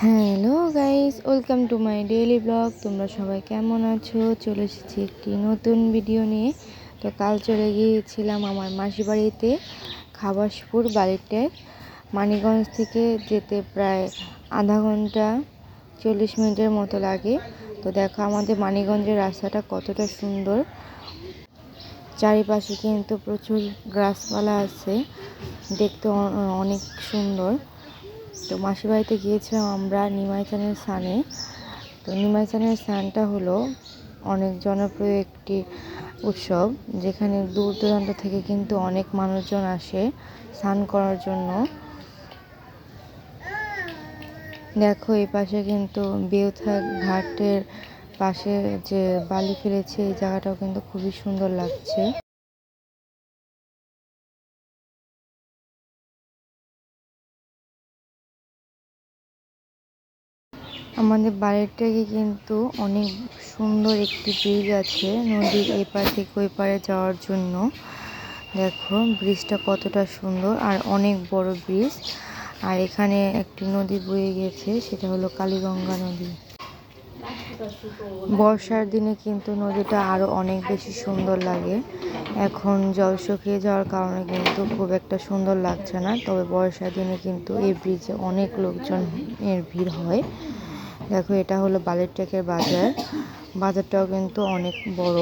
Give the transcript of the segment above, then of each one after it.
Hello guys, welcome to my daily blog. তোমরা সবাই কেমন আছো? চলে এসেছি একটি নতুন ভিডিও নিয়ে। তো কাল চলে গিয়েছিলাম আমার মাসির বাড়িতে, খাবাসপুর বাড়িতে। মানিকগঞ্জ থেকে যেতে প্রায় আধা ঘন্টা 40 মিনিটের মতো লাগে। তো দেখো আমাদের মানিকগঞ্জের রাস্তাটা কতটা সুন্দর। চারিপাশে কিন্তু প্রচুর গাছপালা আছে, দেখতে অনেক সুন্দর। তো মাসির বাড়িতে গিয়েছিলাম আমরা নিমাইচানের স্থানে। তো নিমাইচানের স্থানটা হলো অনেক জনপ্রিয় একটি উৎসব, যেখানে দূর দূরান্ত থেকে কিন্তু অনেক মানুষজন আসে স্নান করার জন্য। দেখো এই পাশে কিন্তু বেউথা ঘাটের পাশে যে বালি ফেলেছে, এই জায়গাটাও কিন্তু খুবই সুন্দর লাগছে। আমাদের বাড়ির থেকে কিন্তু অনেক সুন্দর একটি ব্রিজ আছে নদীর এই পার থেকে ওই পারে যাওয়ার জন্য। দেখো ব্রিজটা কতটা সুন্দর আর অনেক বড় ব্রিজ। আর এখানে একটি নদী বয়ে গেছে, সেটা হলো কালীগঙ্গা নদী। বর্ষার দিনে কিন্তু নদীটা আরও অনেক বেশি সুন্দর লাগে। এখন জল শুকিয়ে যাওয়ার কারণে কিন্তু খুব একটা সুন্দর লাগছে না, তবে বর্ষার দিনে কিন্তু এই ব্রিজে অনেক লোকজনের ভিড় হয়। দেখো এটা হলো বালিরটেকের বাজার। বাজারটাও কিন্তু অনেক বড়।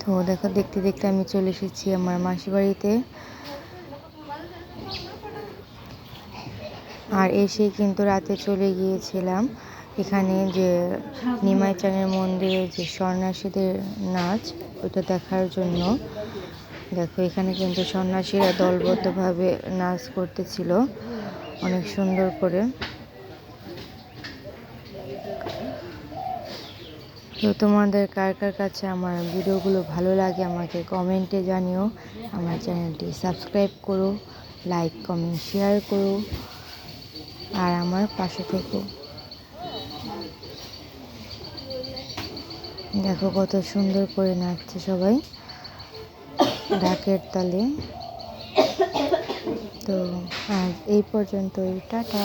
তো দেখো দেখতে দেখতে আমি চলে এসেছি আমার মাসির বাড়িতে। আর এসে কিন্তু রাতে চলে গিয়েছিলাম এখানে যে নিমাইচানের মন্দিরে যে সন্ন্যাসীদের নাচ, ওইটা দেখার জন্য। দেখো এখানে কিন্তু সন্ন্যাসীরা দলবদ্ধভাবে নাচ করতেছিল অনেক সুন্দর করে। তো তোমাদের কার কার কাছে আমার ভিডিওগুলো ভালো লাগে আমাকে কমেন্টে জানিও। আমার চ্যানেলটি সাবস্ক্রাইব করো, লাইক কমেন্ট শেয়ার করো, আর আমার পাশে থেকো। দেখো কত সুন্দর করে নাচছে সবাই ঢাকের তালে। তো আজ এই পর্যন্তই, টাটা।